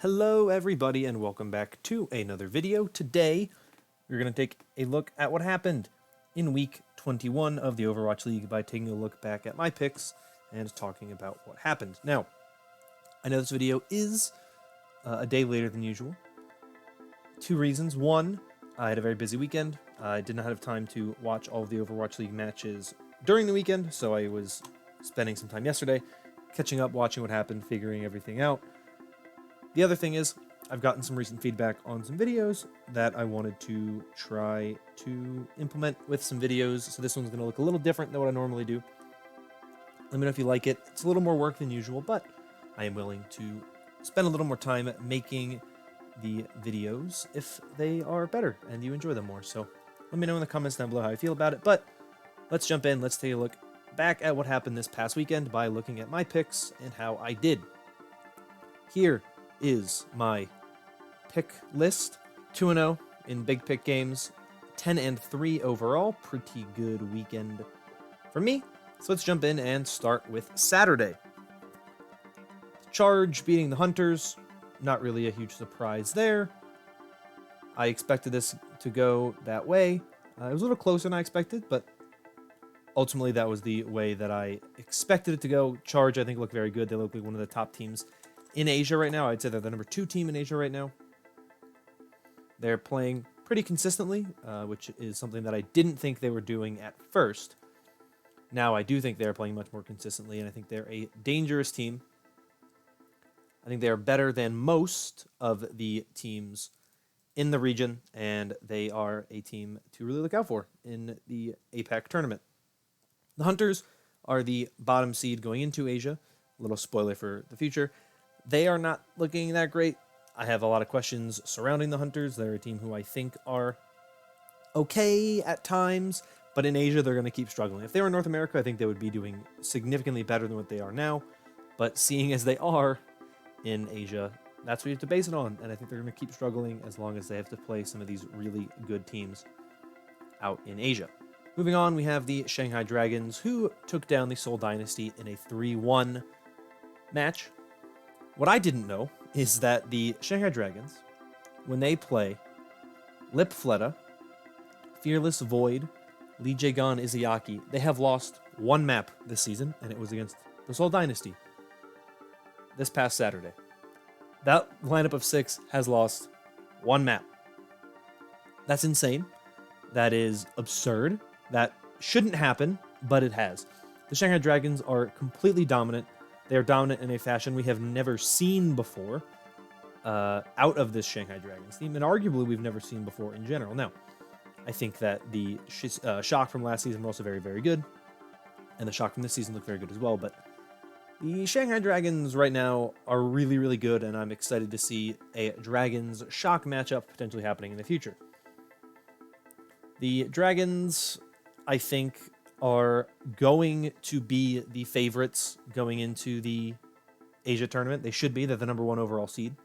Hello everybody and welcome back to another video. Today we're going to take a look at what happened in week 21 of the Overwatch League by taking a look back at my picks and talking about what happened. Now, I know this video is a day later than usual. Two reasons. One, I had a very busy weekend. I did not have time to watch all of the Overwatch League matches during the weekend, so I was spending some time yesterday catching up, watching what happened, figuring everything out. The other thing is, I've gotten some recent feedback on some videos that I wanted to try to implement with some videos, so this one's going to look a little different than what I normally do. Let me know if you like it. It's a little more work than usual, but I am willing to spend a little more time making the videos if they are better and you enjoy them more. So let me know in the comments down below how you feel about it, but let's jump in. Let's take a look back at what happened this past weekend by looking at my picks and how I did. Here is my pick list. 2-0 in big pick games, 10-3 overall. Pretty good weekend for me. So let's jump in and start with Saturday. Charge beating the Hunters. Not really a huge surprise there. I expected this to go that way. It was a little closer than I expected, but ultimately that was the way that I expected it to go. Charge, I think, looked very good. They look like one of the top teams in Asia right now. I'd say they're the number 2 team in Asia right now. They're playing pretty consistently, which is something that I didn't think they were doing at first. Now I do think they're playing much more consistently, and I think they're a dangerous team. I think they are better than most of the teams in the region, and they are a team to really look out for in the APAC tournament. The Hunters are the bottom seed going into Asia. A little spoiler for the future. They are not looking that great. I have a lot of questions surrounding the Hunters. They're a team who I think are okay at times, but in Asia they're going to keep struggling. If they were in North America, I think they would be doing significantly better than what they are now. But seeing as they are in Asia, that's what you have to base it on. And I think they're going to keep struggling as long as they have to play some of these really good teams out in Asia. Moving on, we have the Shanghai Dragons, who took down the Seoul Dynasty in a 3-1 match. What I didn't know is that the Shanghai Dragons, when they play Lip Fleta, Fearless Void, Lee Jae-gon, Izayaki, they have lost one map this season, and it was against the Seoul Dynasty this past Saturday. That lineup of 6 has lost one map. That's insane. That is absurd. That shouldn't happen, but it has. The Shanghai Dragons are completely dominant. They are dominant in a fashion we have never seen before out of this Shanghai Dragons team, and arguably we've never seen before in general. Now, I think that the shock from last season were also very, very good, and the shock from this season looked very good as well, but the Shanghai Dragons right now are really, really good, and I'm excited to see a Dragons shock matchup potentially happening in the future. The Dragons, I think, are going to be the favorites going into the Asia tournament. They should be. They're the number 1 overall seed.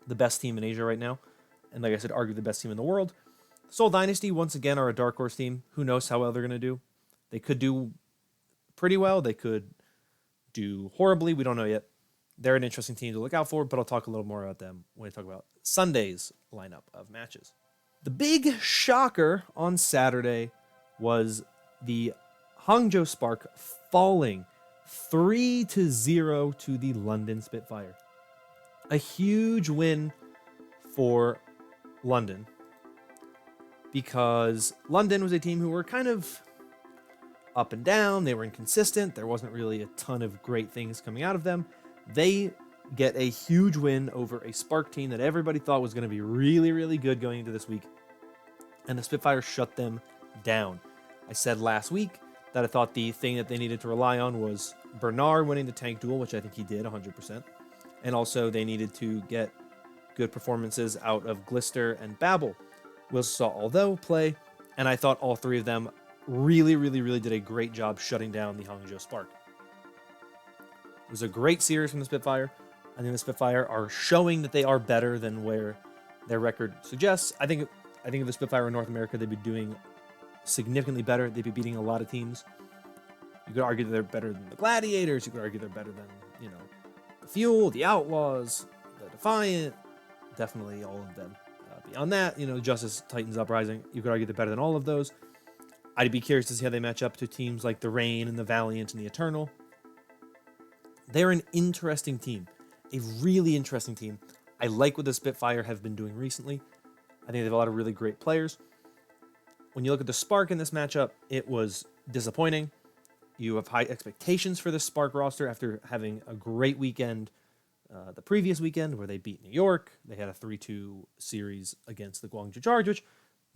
The best team in Asia right now. And like I said, arguably the best team in the world. Seoul Dynasty, once again, are a dark horse team. Who knows how well they're going to do. They could do pretty well. They could do horribly. We don't know yet. They're an interesting team to look out for, but I'll talk a little more about them when I talk about Sunday's lineup of matches. The big shocker on Saturday was the Hangzhou Spark falling 3-0 to the London Spitfire. A huge win for London, because London was a team who were kind of up and down. They were inconsistent. There wasn't really a ton of great things coming out of them. They get a huge win over a Spark team that everybody thought was going to be really, really good going into this week, and the Spitfire shut them down. I said last week that I thought the thing that they needed to rely on was Bernard winning the tank duel, which I think he did 100%. And also they needed to get good performances out of Glister and Babel. We also saw Although play, and I thought all 3 of them really, really, really did a great job shutting down the Hangzhou Spark. It was a great series from the Spitfire. I think the Spitfire are showing that they are better than where their record suggests. I think if the Spitfire were in North America, they'd be doing significantly better. They'd be beating a lot of teams. You could argue that they're better than the Gladiators. You could argue they're better than, the Fuel, the Outlaws, the Defiant, definitely all of them. Beyond that, Justice, Titans, Uprising, you could argue they're better than all of those. I'd be curious to see how they match up to teams like the Reign and the Valiant and the Eternal. They're an interesting team, a really interesting team. I like what the Spitfire have been doing recently. I think they have a lot of really great players. When you look at the Spark in this matchup, it was disappointing. You have high expectations for the Spark roster after having a great weekend the previous weekend where they beat New York. They had a 3-2 series against the Guangzhou Charge, which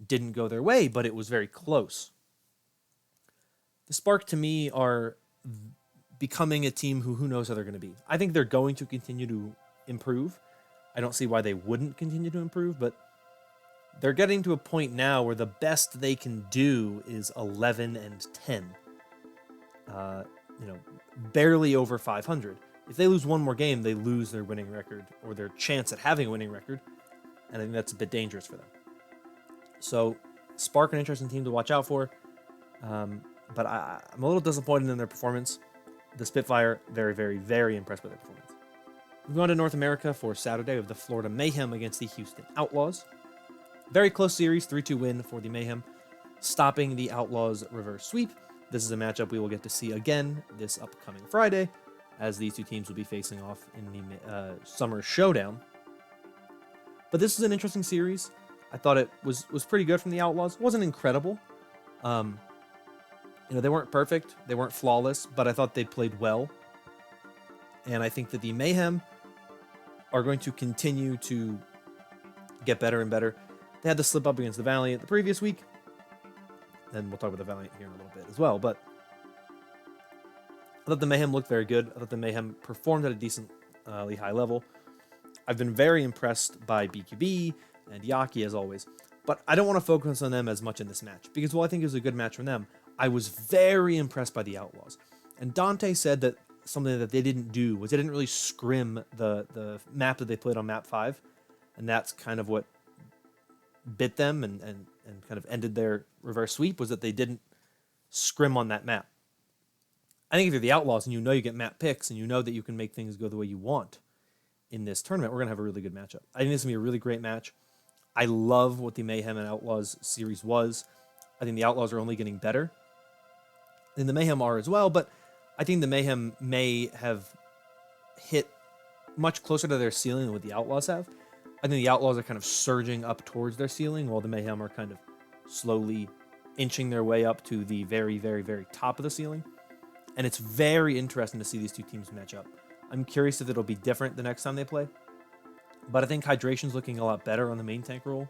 didn't go their way, but it was very close. The Spark, to me, are becoming a team who knows how they're going to be. I think they're going to continue to improve. I don't see why they wouldn't continue to improve, but they're getting to a point now where the best they can do is 11-10. Barely over 500. If they lose one more game, they lose their winning record or their chance at having a winning record, and I think that's a bit dangerous for them. So, Spark, an interesting team to watch out for, but I'm a little disappointed in their performance. The Spitfire, very, very, very impressed by their performance. Moving on to North America for Saturday with the Florida Mayhem against the Houston Outlaws. Very close series, 3-2 win for the Mayhem, stopping the Outlaws' reverse sweep. This is a matchup we will get to see again this upcoming Friday, as these two teams will be facing off in the Summer Showdown. But this is an interesting series. I thought it was pretty good from the Outlaws. It wasn't incredible. They weren't perfect. They weren't flawless, but I thought they played well. And I think that the Mayhem are going to continue to get better and better. They had to slip up against the Valiant the previous week. And we'll talk about the Valiant here in a little bit as well. But I thought the Mayhem looked very good. I thought the Mayhem performed at a decently high level. I've been very impressed by BQB and Yaki as always. But I don't want to focus on them as much in this match. Because while I think it was a good match from them, I was very impressed by the Outlaws. And Dante said that something that they didn't do was they didn't really scrim the map that they played on map 5. And that's kind of what bit them and kind of ended their reverse sweep, was that they didn't scrim on that map. I think if you're the Outlaws and you get map picks and you know that you can make things go the way you want in this tournament, we're going to have a really good matchup. I think this is going to be a really great match. I love what the Mayhem and Outlaws series was. I think the Outlaws are only getting better. And the Mayhem are as well, but I think the Mayhem may have hit much closer to their ceiling than what the Outlaws have. I think the Outlaws are kind of surging up towards their ceiling, while the Mayhem are kind of slowly inching their way up to the very, very, very top of the ceiling. And it's very interesting to see these two teams match up. I'm curious if it'll be different the next time they play. But I think Hydration's looking a lot better on the main tank role.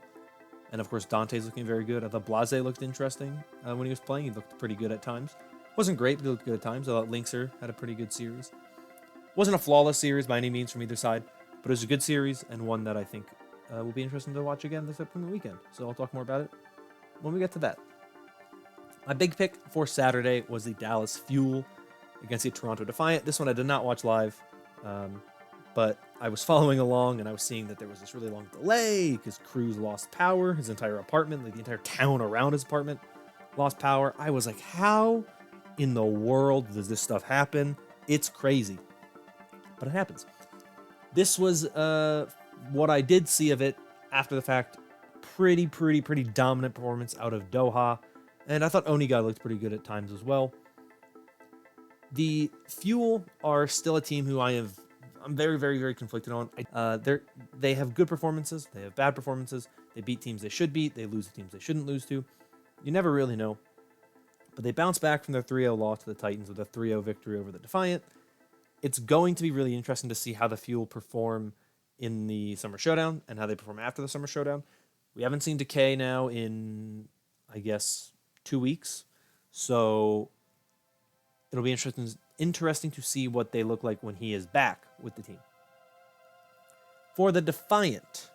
And of course, Dante's looking very good. I thought Blase looked interesting when he was playing. He looked pretty good at times. Wasn't great, but he looked good at times. I thought Linkser had a pretty good series. Wasn't a flawless series by any means from either side, but it was a good series and one that I think will be interesting to watch again this upcoming weekend. So I'll talk more about it when we get to that. My big pick for Saturday was the Dallas Fuel against the Toronto Defiant. This one I did not watch live, but I was following along and I was seeing that there was this really long delay because Cruz lost power. His entire apartment, like the entire town around his apartment, lost power. I was like, how in the world does this stuff happen? It's crazy, but it happens. This was what I did see of it after the fact. Pretty dominant performance out of Doha, and I thought Oniga looked pretty good at times as well. The Fuel are still a team who I'm very conflicted on. They have good performances, they have bad performances, they beat teams they should beat, they lose to teams they shouldn't lose to. You never really know. But they bounce back from their 3-0 loss to the Titans with a 3-0 victory over the Defiant. It's going to be really interesting to see how the Fuel perform in the Summer Showdown and how they perform after the Summer Showdown. We haven't seen Decay now in, I guess, 2 weeks. So it'll be interesting to see what they look like when he is back with the team. For the Defiant,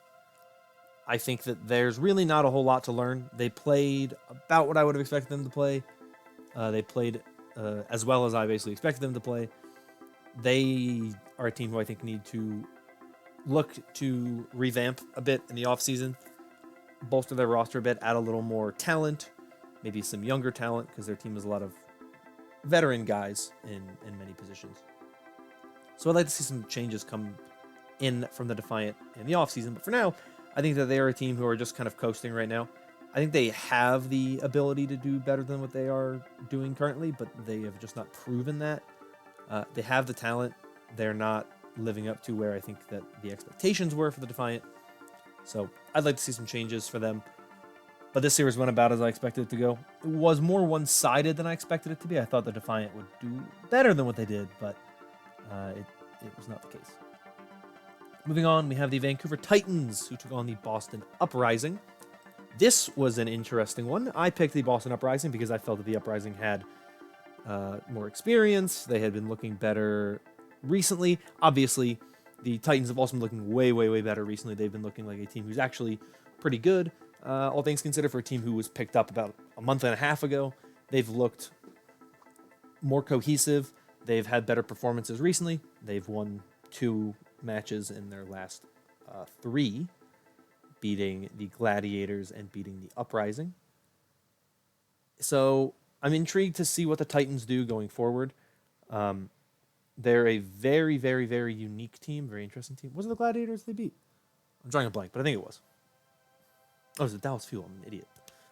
I think that there's really not a whole lot to learn. They played about what I would have expected them to play. They played as well as I basically expected them to play. They are a team who I think need to look to revamp a bit in the offseason, bolster their roster a bit, add a little more talent, maybe some younger talent, because their team has a lot of veteran guys in many positions. So I'd like to see some changes come in from the Defiant in the offseason. But for now, I think that they are a team who are just kind of coasting right now. I think they have the ability to do better than what they are doing currently, but they have just not proven that. They have the talent. They're not living up to where I think that the expectations were for the Defiant. So I'd like to see some changes for them. But this series went about as I expected it to go. It was more one-sided than I expected it to be. I thought the Defiant would do better than what they did, but it was not the case. Moving on, we have the Vancouver Titans, who took on the Boston Uprising. This was an interesting one. I picked the Boston Uprising because I felt that the Uprising had more experience. They had been looking better recently. Obviously, the Titans have also been looking way, way, way better recently. They've been looking like a team who's actually pretty good. All things considered, for a team who was picked up about a month and a half ago, they've looked more cohesive. They've had better performances recently. They've won 2 matches in their last 3, beating the Gladiators and beating the Uprising. So I'm intrigued to see what the Titans do going forward. They're a very, very, very unique team, very interesting team. Was it the Gladiators they beat? I'm drawing a blank, but I think it was. Oh, it was the Dallas Fuel. I'm an idiot.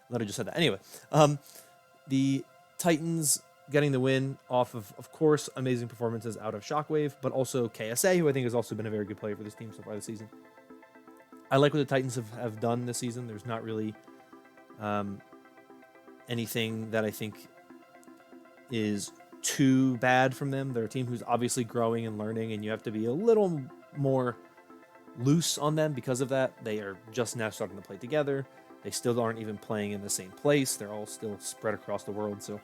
I thought I just said that. Anyway, the Titans getting the win off of course, amazing performances out of Shockwave, but also KSA, who I think has also been a very good player for this team so far this season. I like what the Titans have done this season. There's not really anything that I think is too bad from them. They're a team who's obviously growing and learning, and you have to be a little more loose on them because of that. They are just now starting to play together. They still aren't even playing in the same place. They're all still spread across the world, so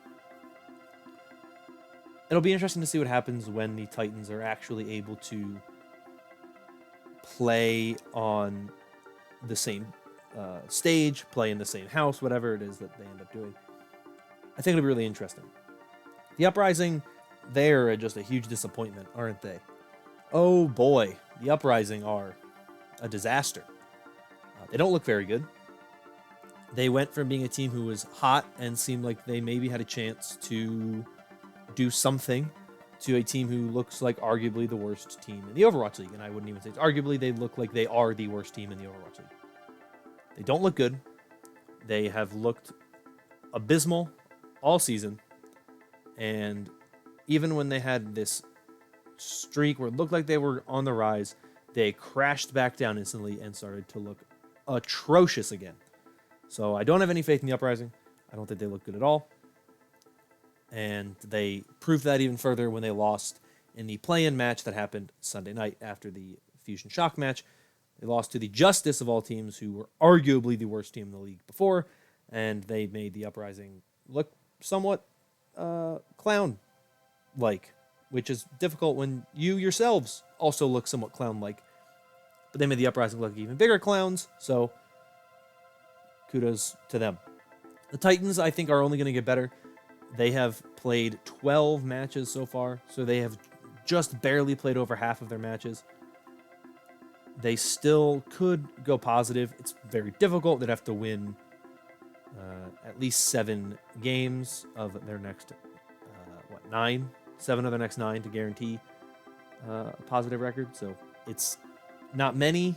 it'll be interesting to see what happens when the Titans are actually able to play on the same stage, play in the same house, whatever it is that they end up doing. I think it'll be really interesting. The Uprising, they're just a huge disappointment, aren't they? Oh boy, the Uprising are a disaster. They don't look very good. They went from being a team who was hot and seemed like they maybe had a chance to do something to a team who looks like arguably the worst team in the Overwatch League. And I wouldn't even say it's arguably, they look like they are the worst team in the Overwatch League. They don't look good. They have looked abysmal all season. And even when they had this streak where it looked like they were on the rise, they crashed back down instantly and started to look atrocious again. So I don't have any faith in the Uprising. I don't think they look good at all. And they proved that even further when they lost in the play-in match that happened Sunday night after the Fusion Shock match. They lost to the Justice of all teams, who were arguably the worst team in the league before, and they made the Uprising look somewhat clown-like, which is difficult when you yourselves also look somewhat clown-like. But they made the Uprising look even bigger clowns, so kudos to them. The Titans, I think, are only going to get better. They have played 12 matches so far, so they have just barely played over half of their matches. They still could go positive. It's very difficult. They'd have to win at least 7 games of their next, 9? 7 of their next 9 to guarantee a positive record. So it's not many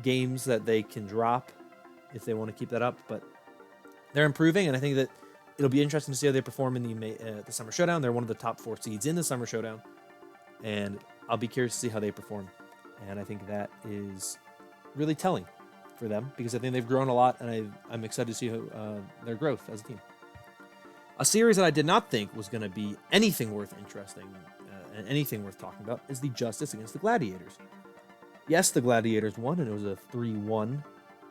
games that they can drop if they want to keep that up, but they're improving, and I think that it'll be interesting to see how they perform in the Summer Showdown. They're one of the top 4 seeds in the Summer Showdown, and I'll be curious to see how they perform. And I think that is really telling for them, because I think they've grown a lot, and I'm excited to see their growth as a team. A series that I did not think was going to be anything worth interesting and anything worth talking about is the Justice against the Gladiators. Yes, the Gladiators won, and it was a 3-1.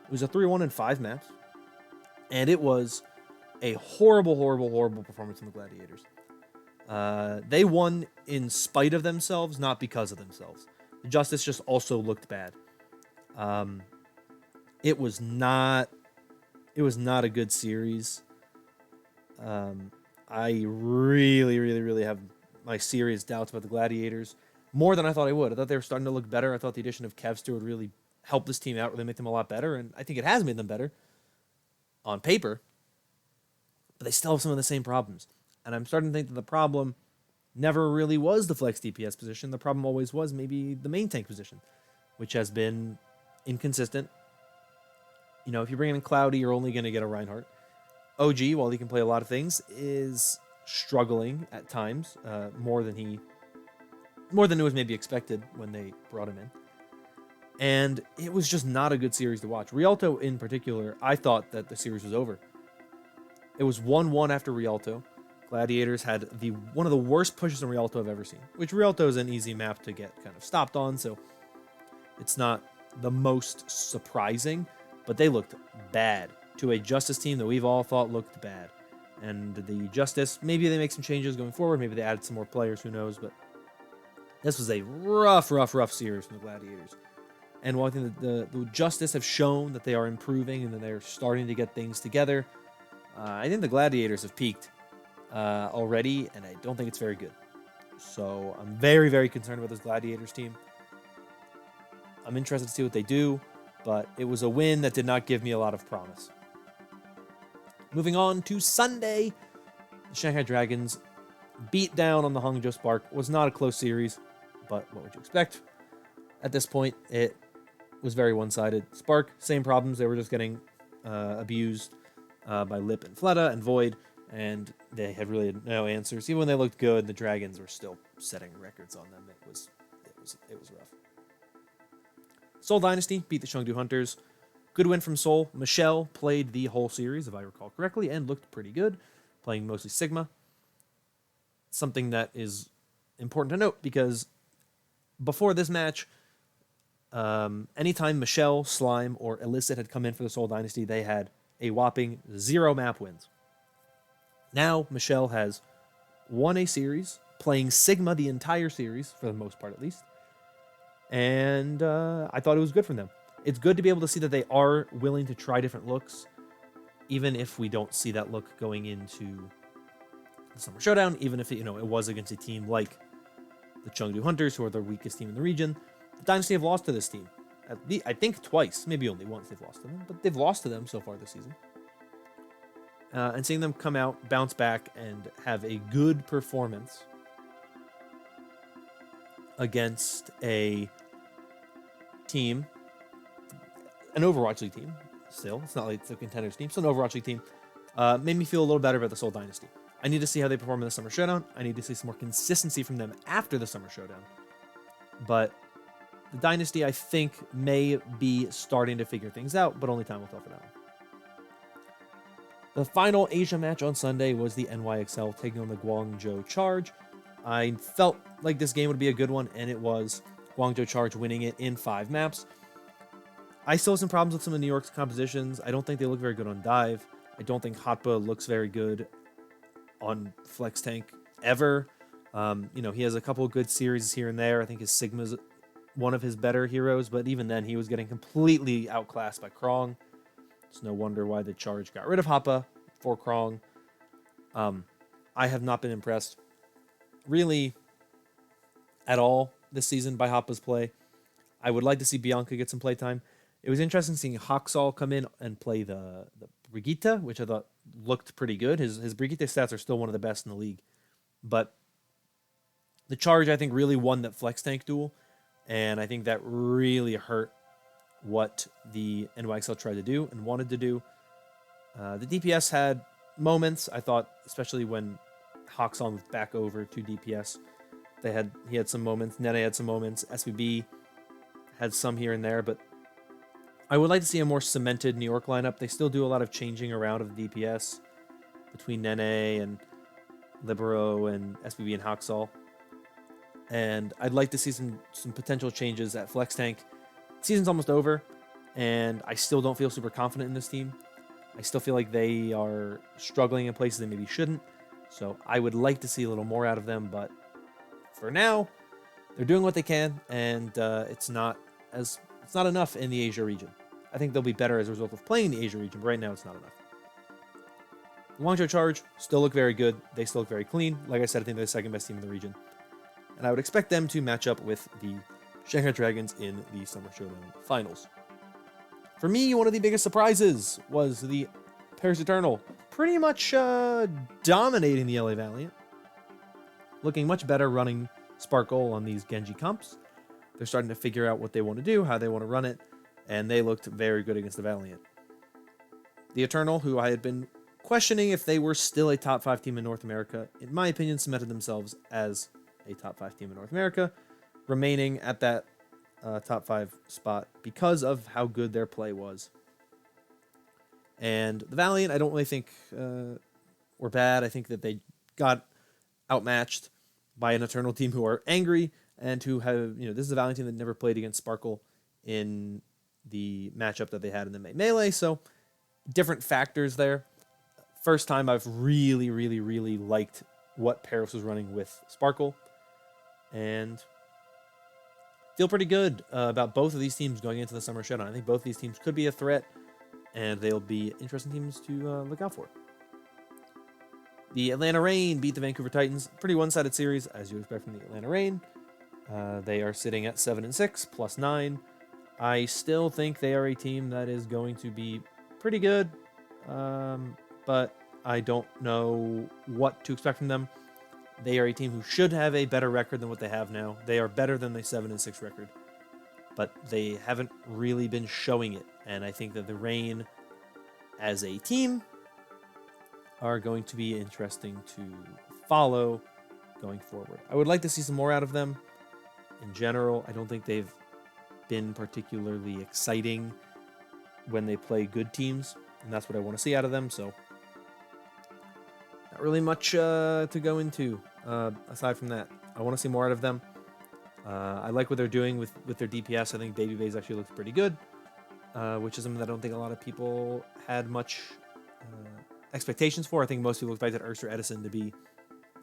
It was a 3-1 in 5 maps. And it was a horrible, horrible, horrible performance from the Gladiators. They won in spite of themselves, not because of themselves. The Justice just also looked bad. It was not a good series. I really, really, really have my serious doubts about the Gladiators. More than I thought I would. I thought they were starting to look better. I thought the addition of Kevster would really help this team out, really make them a lot better. And I think it has made them better on paper. But they still have some of the same problems. And I'm starting to think that the problem never really was the flex DPS position. The problem always was maybe the main tank position, which has been inconsistent. You know, if you bring in Cloudy, you're only going to get a Reinhardt. OG, while he can play a lot of things, is struggling at times, more than it was maybe expected when they brought him in. And it was just not a good series to watch. Rialto in particular, I thought that the series was over. It was 1-1 after Rialto. Gladiators had one of the worst pushes in Rialto I've ever seen, which Rialto is an easy map to get kind of stopped on, so it's not the most surprising, but they looked bad to a Justice team that we've all thought looked bad. And the Justice, maybe they make some changes going forward, maybe they added some more players, who knows, but this was a rough series from the Gladiators. And while I think that the Justice have shown that they are improving and that they're starting to get things together, I think the Gladiators have peaked already, and I don't think it's very good. So I'm very, very concerned about this Gladiators team. I'm interested to see what they do, but it was a win that did not give me a lot of promise. Moving on to Sunday, the Shanghai Dragons beat down on the Hangzhou Spark. Was not a close series, but what would you expect? At this point, it was very one-sided. Spark, same problems. They were just getting abused by Lip and Fleta and Void, and they had really no answers. Even when they looked good, the Dragons were still setting records on them. It was rough. Seoul Dynasty beat the Chengdu Hunters. Good win from Seoul. Michelle played the whole series, if I recall correctly, and looked pretty good, playing mostly Sigma. Something that is important to note, because before this match, anytime Michelle, Slime, or Illicit had come in for the Seoul Dynasty, they had a whopping 0 map wins. Now, Michelle has won a series, playing Sigma the entire series, for the most part at least. And I thought it was good for them. It's good to be able to see that they are willing to try different looks, even if we don't see that look going into the Summer Showdown, even if it was against a team like the Chengdu Hunters, who are the weakest team in the region. The Dynasty have lost to this team. I think twice, maybe only once they've lost to them, but they've lost to them so far this season. And seeing them come out, bounce back, and have a good performance against a team, an Overwatch League team, still. It's not like it's a contenders team, still an Overwatch League team. Made me feel a little better about the Seoul Dynasty. I need to see how they perform in the Summer Showdown. I need to see some more consistency from them after the Summer Showdown. But the Dynasty, I think, may be starting to figure things out, but only time will tell for that one. The final Asia match on Sunday was the NYXL taking on the Guangzhou Charge. I felt like this game would be a good one, and it was. Guangzhou Charge winning it in 5 maps. I still have some problems with some of New York's compositions. I don't think they look very good on Dive. I don't think Hotba looks very good on Flex Tank ever. He has a couple of good series here and there. I think his Sigma's one of his better heroes, but even then he was getting completely outclassed by Krong. It's no wonder why the Charge got rid of Hoppa for Krong. I have not been impressed really at all this season by Hoppa's play. I would like to see Bianca get some playtime. It was interesting seeing Haksal come in and play the Brigitte, which I thought looked pretty good. His Brigitte stats are still one of the best in the league. But the Charge, I think, really won that Flex Tank duel, and I think that really hurt what the NYXL tried to do and wanted to do. The DPS had moments, I thought, especially when Haksal moved back over to DPS. He had some moments. Nene had some moments. SBB had some here and there, but I would like to see a more cemented New York lineup. They still do a lot of changing around of the DPS between Nene and Libero and SBB and Haksal. And I'd like to see some potential changes at Flex Tank. Season's almost over, and I still don't feel super confident in this team. I still feel like they are struggling in places they maybe shouldn't. So I would like to see a little more out of them, but for now, they're doing what they can, and it's not enough in the Asia region. I think they'll be better as a result of playing in the Asia region, but right now it's not enough. Guangzhou Charge still look very good. They still look very clean. Like I said, I think they're the second best team in the region. And I would expect them to match up with the Shanghai Dragons in the Summer Showdown finals. For me, one of the biggest surprises was the Paris Eternal pretty much dominating the LA Valiant. looking much better running Sparkle on these Genji comps. They're starting to figure out what they want to do, how they want to run it, and they looked very good against the Valiant. The Eternal, who I had been questioning if they were still a top 5 team in North America, in my opinion, cemented themselves as a top 5 team in North America, remaining at that top 5 spot because of how good their play was. And the Valiant, I don't really think were bad. I think that they got outmatched by an Eternal team who are angry and who have, this is a Valiant team that never played against Sparkle in the matchup that they had in the Melee, so different factors there. First time I've really, really, really liked what Paris was running with Sparkle, and feel pretty good about both of these teams going into the Summer Showdown. I think both of these teams could be a threat, and they'll be interesting teams to look out for. The Atlanta Reign beat the Vancouver Titans. Pretty one-sided series, as you would expect from the Atlanta Reign. They are sitting at 7-6, plus 9. I still think they are a team that is going to be pretty good, but I don't know what to expect from them. They are a team who should have a better record than what they have now. They are better than the 7-6 record, but they haven't really been showing it. And I think that the Reign, as a team, are going to be interesting to follow going forward. I would like to see some more out of them. In general, I don't think they've been particularly exciting when they play good teams, and that's what I want to see out of them, so not really much to go into aside from that. I want to see more out of them. I like what they're doing with their DPS. I think Baby Bays actually looks pretty good, which is something that I don't think a lot of people had much expectations for. I think most people expected Ursa or Edison to be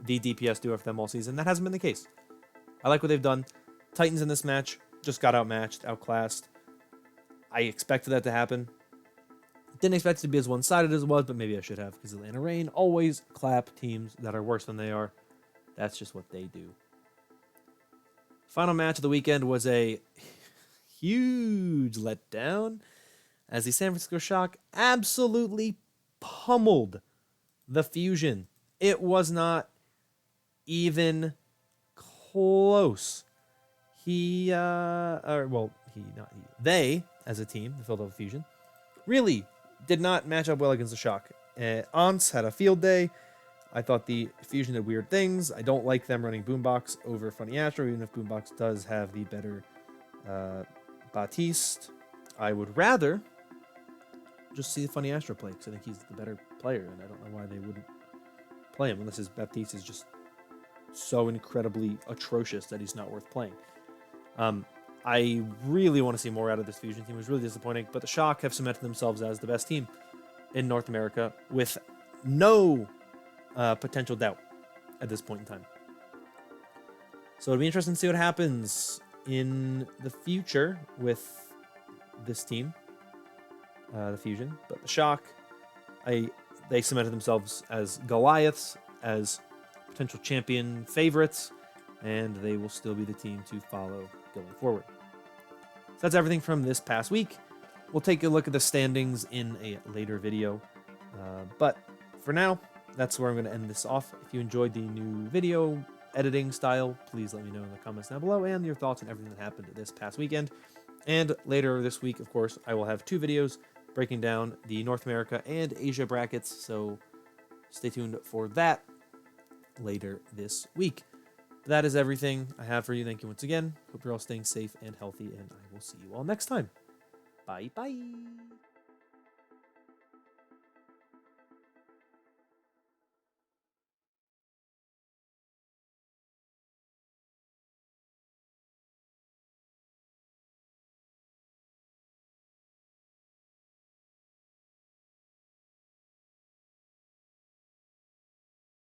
the DPS duo for them all season. That hasn't been the case. I like what they've done. Titans in this match just got outmatched, outclassed. I expected that to happen. Didn't expect it to be as one-sided as it was, but maybe I should have, because Atlanta Reign always clap teams that are worse than they are. That's just what they do. Final match of the weekend was a huge letdown, as the San Francisco Shock absolutely pummeled the Fusion. It was not even close. They, as a team, the Philadelphia Fusion, really did not match up well against the Shock. Ants had a field day. I thought the Fusion did weird things. I don't like them running Boombox over Funny Astro, even if Boombox does have the better Baptiste. I would rather just see Funny Astro play, because I think he's the better player, and I don't know why they wouldn't play him, unless his Baptiste is just so incredibly atrocious that he's not worth playing. I really want to see more out of this Fusion team. It was really disappointing, but the Shock have cemented themselves as the best team in North America with no potential doubt at this point in time. So it'll be interesting to see what happens in the future with this team, the Fusion. But the Shock, they cemented themselves as Goliaths, as potential champion favorites, and they will still be the team to follow going forward. So that's everything from this past week. We'll take a look at the standings in a later video. But for now, that's where I'm going to end this off. If you enjoyed the new video editing style, please let me know in the comments down below and your thoughts on everything that happened this past weekend. And later this week, of course, I will have 2 videos breaking down the North America and Asia brackets, so stay tuned for that later this week. That is everything I have for you. Thank you once again. Hope you're all staying safe and healthy, and I will see you all next time. Bye-bye.